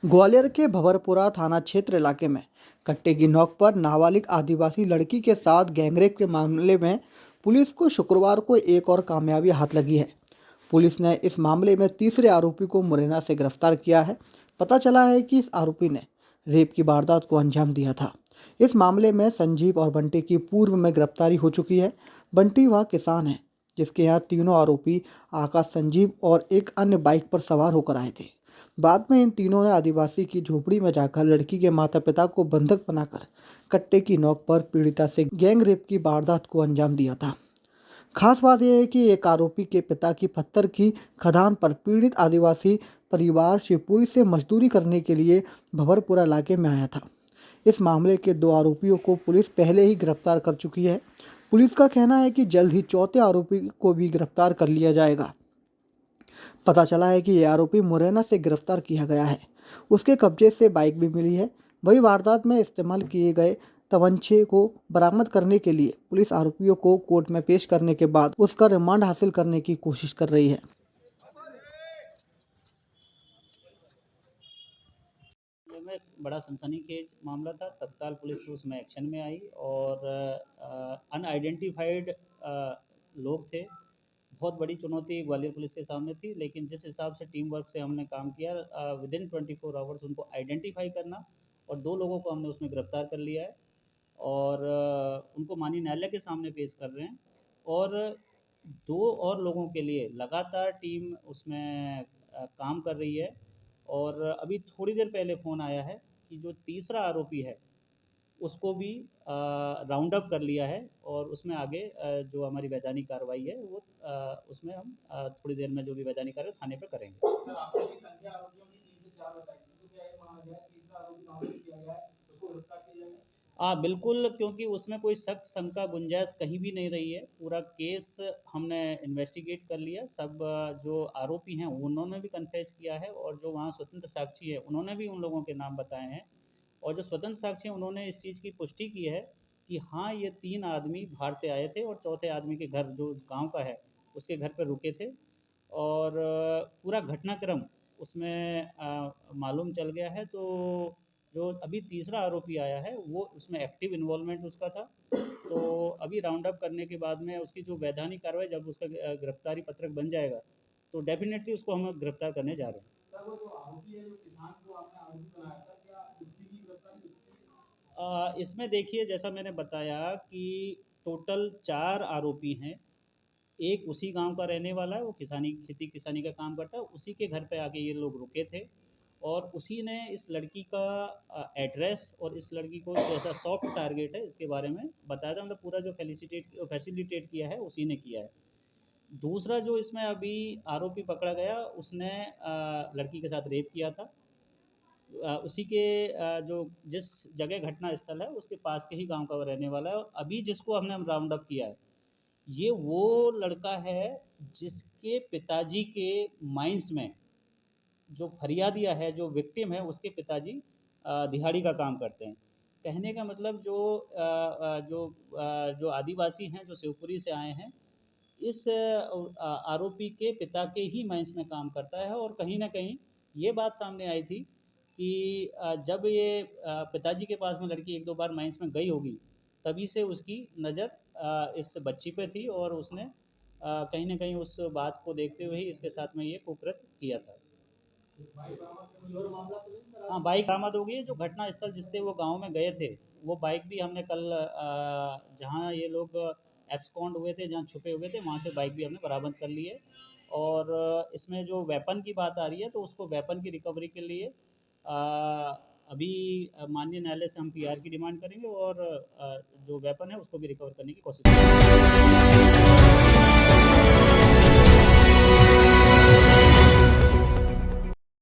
ग्वालियर के भंवरपुरा थाना क्षेत्र इलाके में कट्टे की नोक पर नाबालिग आदिवासी लड़की के साथ गैंगरेप के मामले में पुलिस को शुक्रवार को एक और कामयाबी हाथ लगी है। पुलिस ने इस मामले में तीसरे आरोपी को मुरैना से गिरफ्तार किया है। पता चला है कि इस आरोपी ने रेप की वारदात को अंजाम दिया था। इस मामले में संजीव और बंटी की पूर्व में गिरफ्तारी हो चुकी है। बंटी वह किसान है जिसके यहाँ तीनों आरोपी आकाश, संजीव और एक अन्य बाइक पर सवार होकर आए थे। बाद में इन तीनों ने आदिवासी की झोपड़ी में जाकर लड़की के माता पिता को बंधक बनाकर कट्टे की नोक पर पीड़िता से गैंग रेप की वारदात को अंजाम दिया था। खास बात यह है कि एक आरोपी के पिता की पत्थर की खदान पर पीड़ित आदिवासी परिवार शिवपुरी से मजदूरी करने के लिए भंवरपुरा इलाके में आया था। इस मामले के 2 आरोपियों को पुलिस पहले ही गिरफ्तार कर चुकी है। पुलिस का कहना है कि जल्द ही चौथे आरोपी को भी गिरफ्तार कर लिया जाएगा। पता चला है कि यह आरोपी मुरैना से गिरफ्तार किया गया है। उसके कब्जे से बाइक भी मिली है। वही वारदात में इस्तेमाल किए गए तमंचे को बरामद करने के लिए पुलिस आरोपियों को कोर्ट में पेश करने के बाद उसका रिमांड हासिल करने की कोशिश कर रही है। में बड़ा सनसनीखेज मामला था। तत्काल पुलिस उसमें एक्शन में आई और अनआइडेंटिफाइड लोग थे। बहुत बड़ी चुनौती ग्वालियर पुलिस के सामने थी, लेकिन जिस हिसाब से टीम वर्क से हमने काम किया, विदिन 24 आवर्स उनको आइडेंटिफाई करना और 2 लोगों को हमने उसमें गिरफ्तार कर लिया है और उनको माननीय न्यायालय के सामने पेश कर रहे हैं। और 2 और लोगों के लिए लगातार टीम उसमें काम कर रही है। और अभी थोड़ी देर पहले फ़ोन आया है कि जो तीसरा आरोपी है उसको भी राउंड अप कर लिया है और उसमें आगे जो हमारी वैधानिक कार्रवाई है वो उसमें हम थोड़ी देर में जो भी वैधानिक कार्रवाई थाने पे करेंगे। सर, आपने भी संख्या आरोपियों की 3 से 4 बताई थी, तो क्या ये माना गया तीसरा आरोपी नामित किया गया है, उसको गिरफ्तार किया जाएगा? हाँ बिल्कुल, क्योंकि उसमें कोई शक शंका गुंजाइश कहीं भी नहीं रही है। पूरा केस हमने इन्वेस्टिगेट कर लिया। सब जो आरोपी हैं उन्होंने भी कन्फेस किया है और जो वहाँ स्वतंत्र साक्षी है उन्होंने भी उन लोगों के नाम बताए हैं। और जो स्वतंत्र साक्षी हैं उन्होंने इस चीज़ की पुष्टि की है कि हाँ, ये 3 आदमी बाहर से आए थे और चौथे आदमी के घर जो गांव का है उसके घर पर रुके थे। और पूरा घटनाक्रम उसमें मालूम चल गया है। तो जो अभी तीसरा आरोपी आया है वो उसमें एक्टिव इन्वॉल्वमेंट उसका था। तो अभी राउंड अप करने के बाद में उसकी जो वैधानिक कार्रवाई, जब उसका गिरफ्तारी पत्रक बन जाएगा तो डेफिनेटली उसको हम गिरफ्तार करने जा रहे हैं। सर, वो जो आरोपी है, जो किसान को आपने आरोपी बनाया था, क्या उसकी भी गिरफ्तारी? इसमें देखिए, जैसा मैंने बताया कि टोटल 4 आरोपी हैं। एक उसी गांव का रहने वाला है, वो खेती किसानी का काम करता है। उसी के घर पे आके ये लोग रुके थे और उसी ने इस लड़की का एड्रेस और इस लड़की को जैसा सॉफ्ट टारगेट है इसके बारे में बताया था। मतलब पूरा जो फैसिलिटेट किया है उसी ने किया है। दूसरा जो इसमें अभी आरोपी पकड़ा गया, उसने लड़की के साथ रेप किया था। उसी के जो जिस जगह घटना स्थल है उसके पास के ही गांव का वो रहने वाला है। और अभी जिसको हमने राउंड अप किया है, ये वो लड़का है जिसके पिताजी के माइंस में जो फरियादिया है, जो विक्टिम है, उसके पिताजी दिहाड़ी का काम करते हैं। कहने का मतलब जो आदिवासी हैं, जो शिवपुरी से आए हैं, इस आरोपी के पिता के ही माइंस में काम करता है। और कहीं ना कहीं ये बात सामने आई थी कि जब ये पिताजी के पास में लड़की 1-2 बार माइंस में गई होगी, तभी से उसकी नज़र इस बच्ची पे थी और उसने कहीं ना कहीं उस बात को देखते हुए ही इसके साथ में ये कुकृत्य किया था। हाँ, बाइक बरामद हो गई है। जो घटना स्थल जिससे वो गांव में गए थे, वो बाइक भी हमने कल जहाँ ये लोग एब्सकॉन्ड हुए थे, जहाँ छुपे हुए थे, वहाँ से बाइक भी हमने बरामद कर ली है। और इसमें जो वेपन की बात आ रही है, तो उसको वेपन की रिकवरी के लिए अभी माननीय न्यायालय से हम पीआर की डिमांड करेंगे और जो वेपन है उसको भी रिकवर करने की कोशिश करेंगे।